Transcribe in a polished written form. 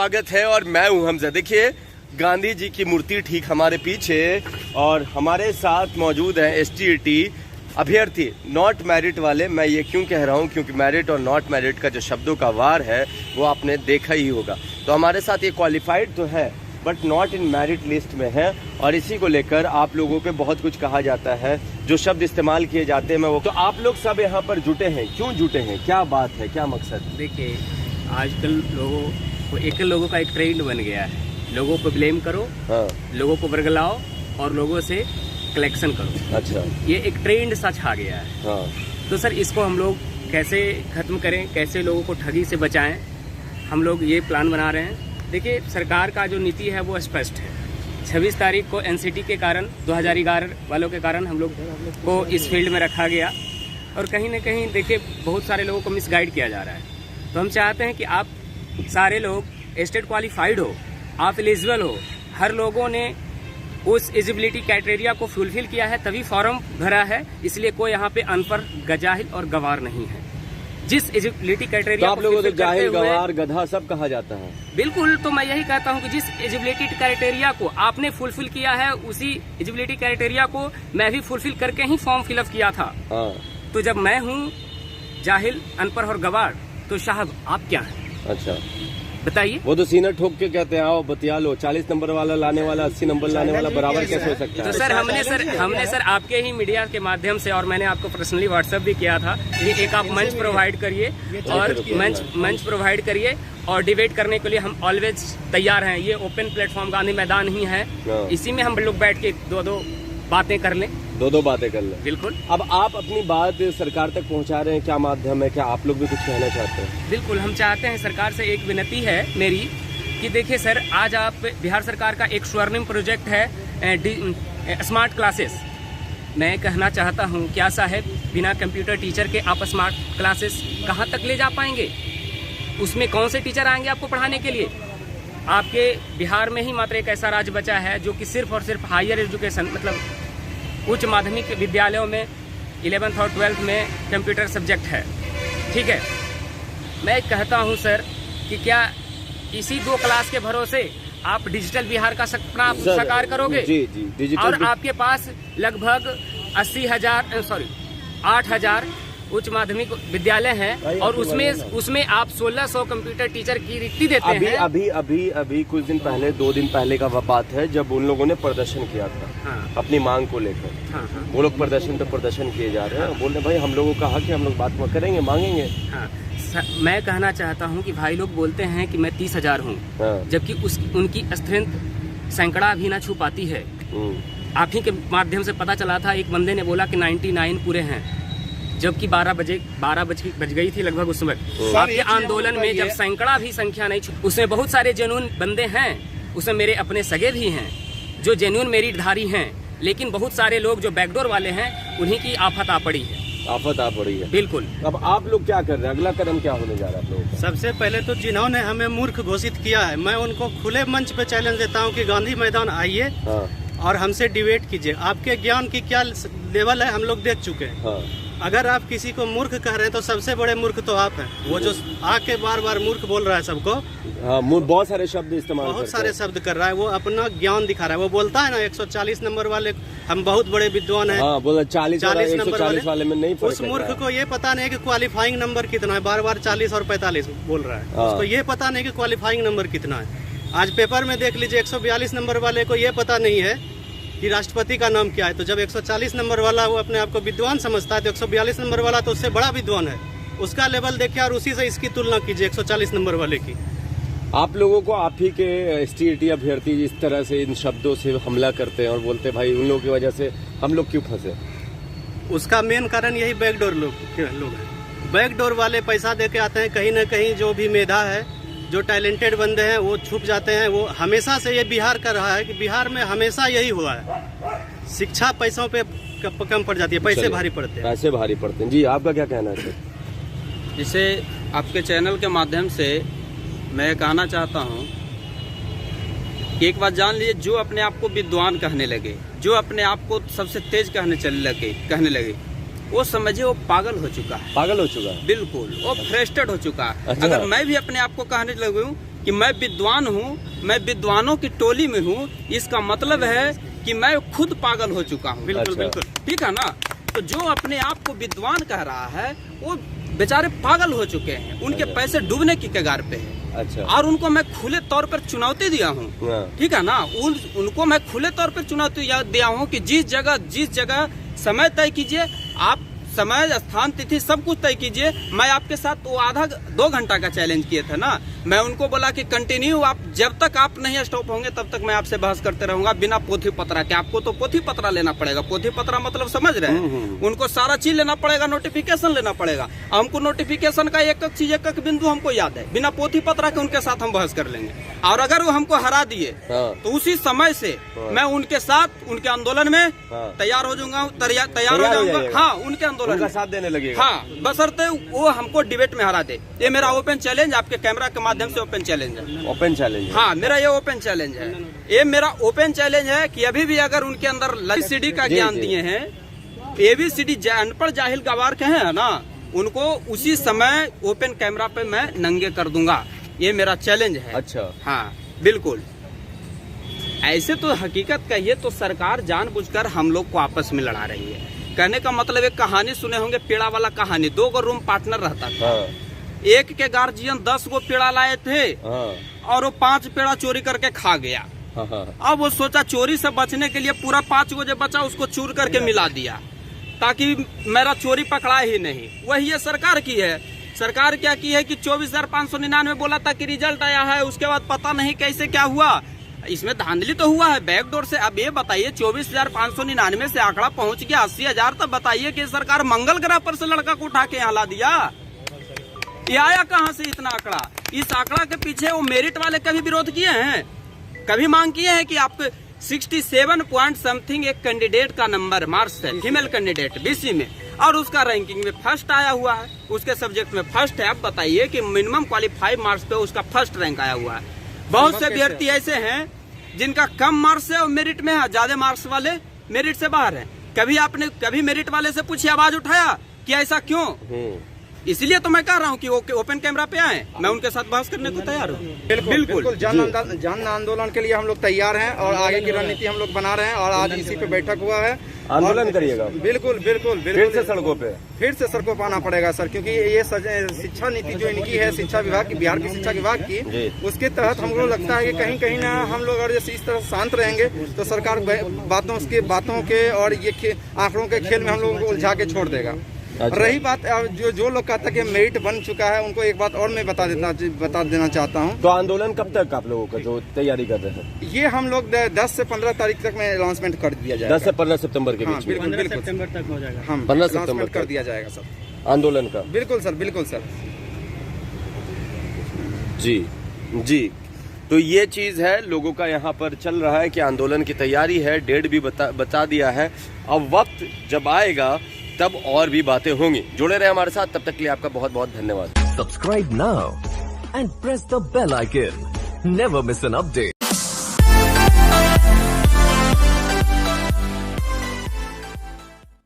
स्वागत है और मैं हूं हमजा। देखिए गांधी जी की मूर्ति ठीक हमारे पीछे और हमारे साथ मौजूद हैं एसटीईटी अभ्यर्थी नॉट मैरिट वाले। मैं ये क्यों कह रहा हूं, क्योंकि मैरिट और नॉट मैरिट का जो शब्दों का वार है वो आपने देखा ही होगा। तो हमारे साथ ये क्वालिफाइड तो है but not in merit list में है और इसी को लेकर आप लोगों पे बहुत कुछ कहा जाता है, जो शब्द इस्तेमाल किए जाते हैं मैं वो। तो आप लोग सब यहाँ पर जुटे हैं, क्यों जुटे हैं, क्या बात है, क्या मकसद? देखिए आजकल लोगों का एक ट्रेंड बन गया है, लोगों को ब्लेम करो, हाँ। लोगों को बरगलाओ और लोगों से कलेक्शन करो। अच्छा, ये एक ट्रेंड सा छा गया है। हाँ। तो सर इसको हम लोग कैसे खत्म करें, कैसे लोगों को ठगी से बचाएं, हम लोग ये प्लान बना रहे हैं। देखिए सरकार का जो नीति है वो स्पष्ट है। 26 तारीख को एनसीटी के कारण 2011 वालों के कारण हम लोग को इस फील्ड में रखा गया और कहीं ना कहीं देखिए बहुत सारे लोगों को मिसगाइड किया जा रहा है। तो हम चाहते हैं कि आप सारे लोग स्टेट क्वालिफाइड हो, आप एलिजिबल हो, हर लोगों ने उस एलिजिबिलिटी क्राइटेरिया को फुलफिल किया है तभी फॉर्म भरा है, इसलिए कोई यहाँ पे अनपढ़, गजाहिल और गवार नहीं है। जिस एलिजिबिलिटी क्राइटेरिया तो आप लोगों को जाहिल, गवार, गधा सब कहा जाता है। बिल्कुल, तो मैं यही कहता हूँ कि जिस एलिजिबिलिटी क्राइटेरिया को आपने फुलफिल किया है उसी एलिजिबिलिटी क्राइटेरिया को मैं भी फुलफिल करके ही फॉर्म फिलअप किया था। हाँ। तो जब मैं हूँ जाहिल, अनपढ़ और गवार तो साहब आप क्या हैं? अच्छा बताइए। वो तो सीना ठोक के कहते हैं आओ बतिया लो, 40 नंबर वाला लाने वाला 80 नंबर लाने वाला बराबर कैसे हो सकता है? तो हमने सर आपके ही मीडिया के माध्यम से और मैंने आपको पर्सनली व्हाट्सएप भी किया था कि एक आप मंच प्रोवाइड करिए और मंच प्रोवाइड करिए और डिबेट करने के लिए हम ऑलवेज तैयार हैं। ये ओपन प्लेटफॉर्म गांधी मैदान ही है, इसी में हम लोग बैठ के दो बातें कर लें, दो बातें कर लें। बिल्कुल। अब आप अपनी बात सरकार तक पहुंचा रहे हैं, क्या माध्यम है, क्या आप लोग भी कुछ कहना चाहते हैं? बिल्कुल, हम चाहते हैं, सरकार से एक विनती है मेरी कि देखिए सर, आज आप बिहार सरकार का एक स्वर्णिम प्रोजेक्ट है स्मार्ट क्लासेस। मैं कहना चाहता हूं क्या साहब, बिना कंप्यूटर टीचर के आप स्मार्ट क्लासेस कहां तक ले जा पाएंगे? उसमें कौन से टीचर आएंगे आपको पढ़ाने के लिए? आपके बिहार में ही मात्र एक ऐसा राज्य बचा है जो कि सिर्फ और सिर्फ हायर एजुकेशन मतलब उच्च माध्यमिक विद्यालयों में 11th और 12th में कंप्यूटर सब्जेक्ट है। ठीक है, मैं कहता हूं सर कि क्या इसी 2 क्लास के भरोसे आप डिजिटल बिहार का सपना आप साकार करोगे? जी, और आपके पास लगभग 8,000 उच्च माध्यमिक विद्यालय हैं और उसमें आप 1600 कंप्यूटर टीचर की रिक्ति देते हैं। अभी कुछ दिन पहले, 2 दिन पहले का बात है जब उन लोगों ने प्रदर्शन किया था। हाँ। अपनी मांग को लेकर। हाँ। वो लोग प्रदर्शन किए जा रहे हैं, बोल रहे भाई हम लोगों को कहा कि हम लोग बात करेंगे, मांगेंगे। हाँ। मैं कहना चाहता हूँ कि भाई लोग बोलते हैं कि मैं 30,000 हूँ। हाँ। जबकि उनकी स्ट्रेंथ सैकड़ा भी ना छू पाती है। आप ही के माध्यम से पता चला था, एक बंदे ने बोला कि 99 पूरे हैं, जबकि 12 बज गई थी लगभग उस वक्त। आपके आंदोलन में जब सैकड़ा भी संख्या नहीं छू, उसमें बहुत सारे जेन्युइन बंदे हैं, उसमें मेरे अपने सगे भी हैं जो जेन्युइन मेरिटधारी हैं, लेकिन बहुत सारे लोग जो बैकडोर वाले हैं उन्हीं की आफत आ पड़ी है। बिल्कुल। अब आप लोग क्या कर रहे हैं, अगला कदम क्या होने जा रहा है आप लोगों का? सबसे पहले तो जिन्होंने हमें मूर्ख घोषित किया है, मैं उनको खुले मंच पे चैलेंज देता हूँ कि गांधी मैदान आइए। हाँ। और हमसे डिबेट कीजिए। आपके ज्ञान की क्या लेवल है हम लोग देख चुके हैं। हाँ। अगर आप किसी को मूर्ख कह रहे हैं तो सबसे बड़े मूर्ख तो आप हैं। वो जो आके बार मूर्ख बोल रहा है सबको, हाँ, बहुत सारे शब्द इस्तेमाल, बहुत सारे शब्द कर रहा है, वो अपना ज्ञान दिखा रहा है। वो बोलता है ना 140 नंबर वाले हम बहुत बड़े विद्वान हैं। हाँ, बोला 40 नंबर वाले में नहीं। उस मूर्ख को ये पता नहीं कि क्वालिफाइंग नंबर कितना है, बार 40 और 45 बोल रहा है। उसको ये पता नहीं कि क्वालिफाइंग नंबर कितना है। आज पेपर में देख लीजिए 142 नंबर वाले को ये पता नहीं है कि राष्ट्रपति का नाम क्या है। तो जब 140 नंबर वाला वो अपने आप को विद्वान समझता है तो 142 नंबर वाला तो उससे बड़ा विद्वान है। उसका लेवल देखिए और उसी से इसकी तुलना कीजिए 140 नंबर वाले की। आप लोगों को आप ही के एसटीईटी अभ्यर्थी इस तरह से इन शब्दों से हमला करते हैं और बोलते हैं भाई उन लोगों की वजह से हम लोग क्यों फंसे? उसका मेन कारण यही बैकडोर लोग हैं। बैकडोर वाले पैसा दे के आते हैं, कहीं ना कहीं जो भी मेधा है, जो टैलेंटेड बंदे हैं वो छुप जाते हैं। वो हमेशा से ये बिहार कर रहा है कि बिहार में हमेशा यही हुआ है, शिक्षा पैसों पे कम पड़ जाती है, पैसे भारी पड़ते हैं। जी, आपका क्या कहना है? जिसे आपके चैनल के माध्यम से मैं कहना चाहता हूँ कि एक बात जान लीजिए, जो अपने आप को विद्वान कहने लगे, जो अपने आप को सबसे तेज कहने लगे वो समझिए वो पागल हो चुका है। बिल्कुल, वो फ्रस्ट्रेटेड हो चुका है। अगर मैं भी अपने आप को कहने लगूं कि मैं विद्वान हूँ, मैं विद्वानों की टोली में हूँ, इसका मतलब है कि मैं खुद पागल हो चुका हूँ। बिल्कुल बिल्कुल, ठीक है ना। तो जो अपने आप को विद्वान कह रहा है वो बेचारे पागल हो चुके हैं, उनके पैसे डूबने की कगार पे है। अच्छा। और उनको मैं खुले तौर पर चुनौती दिया हूँ, ठीक है ना। उनको मैं खुले तौर पर चुनौती दिया हूँ कि जिस जगह समय तय कीजिए, आप समय स्थान तिथि सब कुछ तय कीजिए। मैं आपके साथ वो 2 घंटा का चैलेंज किए थे ना, मैं उनको बोला कि कंटिन्यू आप जब तक आप नहीं स्टॉप होंगे तब तक मैं आपसे बहस करते रहूंगा बिना पोथी पत्रा के। आपको तो पोथी पत्रा लेना पड़ेगा, पोथी पत्रा मतलब समझ रहे हैं, उनको सारा चीज लेना पड़ेगा, नोटिफिकेशन लेना पड़ेगा। हमको नोटिफिकेशन का एक एक चीज, एक एक बिंदु हमको याद है, बिना पोथी पत्रा के उनके साथ हम बहस कर लेंगे। और अगर वो हमको हरा दिए तो उसी समय से मैं उनके साथ उनके आंदोलन में तैयार हो जाऊंगा, तैयार हो जाऊंगा। हाँ, उनके आंदोलन का साथ देने लगेगा। हाँ, बशर्ते वो हमको डिबेट में हरा दे। ये मेरा ओपन चैलेंज, आपके कैमरा के माध्यम से ओपन चैलेंज है। Open challenge? हाँ, मेरा ये ओपन चैलेंज है। ये मेरा ओपन चैलेंज है कि अभी भी अगर उनके अंदर ABCD का ज्ञान दिए हैं, ABCD अनपढ़ जाहिल गवार के हैं ना, उनको उसी समय ओपन कैमरा पे मैं नंगे कर दूंगा। ये मेरा चैलेंज है। अच्छा। हाँ बिल्कुल। ऐसे तो हकीकत कहिए तो सरकार जानबूझकर हम लोग को आपस में लड़ा रही है। कहने का मतलब एक कहानी सुने होंगे, पेड़ा वाला कहानी। 2 गो रूम पार्टनर रहता था। एक के गार्जियन 10 गो पेड़ा लाए थे और वो 5 पेड़ा चोरी करके खा गया। अब वो सोचा चोरी से बचने के लिए पूरा 5 गो जो बचा उसको चूर करके मिला दिया ताकि मेरा चोरी पकड़ा ही नहीं। वही ये सरकार की है। सरकार क्या की है कि 24,599 बोला था कि रिजल्ट आया है, उसके बाद पता नहीं कैसे क्या हुआ। इसमें धांधली तो हुआ है बैकडोर से। अब ये बताइए 24,599 से आंकड़ा पहुंच गया 80,000, तब बताइए कि सरकार मंगल ग्रह पर से लड़का को उठा के यहाँ ला दिया। ये आया कहाँ से इतना आंकड़ा? इस आंकड़ा के पीछे वो मेरिट वाले कभी विरोध किए हैं? कभी मांग किए हैं कि आपके 67 पॉइंट समथिंग एक कैंडिडेट का नंबर मार्क्स है, फीमेल कैंडिडेट BC में, और उसका रैंकिंग में फर्स्ट आया हुआ है, उसके सब्जेक्ट में फर्स्ट है। अब बताइए कि मिनिमम क्वालिफाइड मार्क्स पे उसका फर्स्ट रैंक आया हुआ है। बहुत से अभ्यर्थी ऐसे हैं जिनका कम मार्क्स है और मेरिट में है, ज्यादा मार्क्स वाले मेरिट से बाहर हैं। कभी मेरिट वाले से पूछिए, आवाज उठाया कि ऐसा क्यों? इसलिए तो मैं कह रहा हूँ कि ओपन कैमरा पे आए, मैं उनके साथ बहस करने को तैयार हूँ। बिल्कुल जन आंदोलन के लिए हम लोग तैयार हैं और आगे की रणनीति हम लोग बना रहे हैं। और आज इसी पे बैठक हुआ है। आंदोलन करिएगा? बिल्कुल बिल्कुल फिर से सड़कों पे? फिर से सड़कों पर आना पड़ेगा सर, क्योंकि ये शिक्षा नीति जो इनकी है, शिक्षा विभाग की, बिहार की शिक्षा विभाग की, उसके तहत हमको लगता है कि कहीं ना हम लोग अगर इस तरह शांत रहेंगे तो सरकार बातों के और ये आंकड़ों के खेल में हम लोगों को उलझा के छोड़ देगा। अच्छा। रही बात जो लोग कहता है कि मेरिट बन चुका है, उनको एक बात और मैं बता देना चाहता हूँ। तो आंदोलन कब तक आप लोगों का जो तैयारी कर रहे हैं? ये हम लोग 10 से 15 तारीख तक में अनाउंसमेंट कर दिया जाएगा। 10 से 15 सितंबर के बीच में? 15 सितंबर तक हो जाएगा। हम 15 सितंबर कर दिया जाएगा सर आंदोलन का। बिल्कुल सर, बिल्कुल सर। जी। तो ये चीज है, लोगों का यहाँ पर चल रहा है कि आंदोलन की तैयारी है, डेट भी बता दिया है। अब वक्त जब आएगा तब और भी बातें होंगी। जुड़े रहे हमारे साथ, तब तक के लिए आपका बहुत बहुत धन्यवाद। Subscribe now and press the bell icon, never miss an update.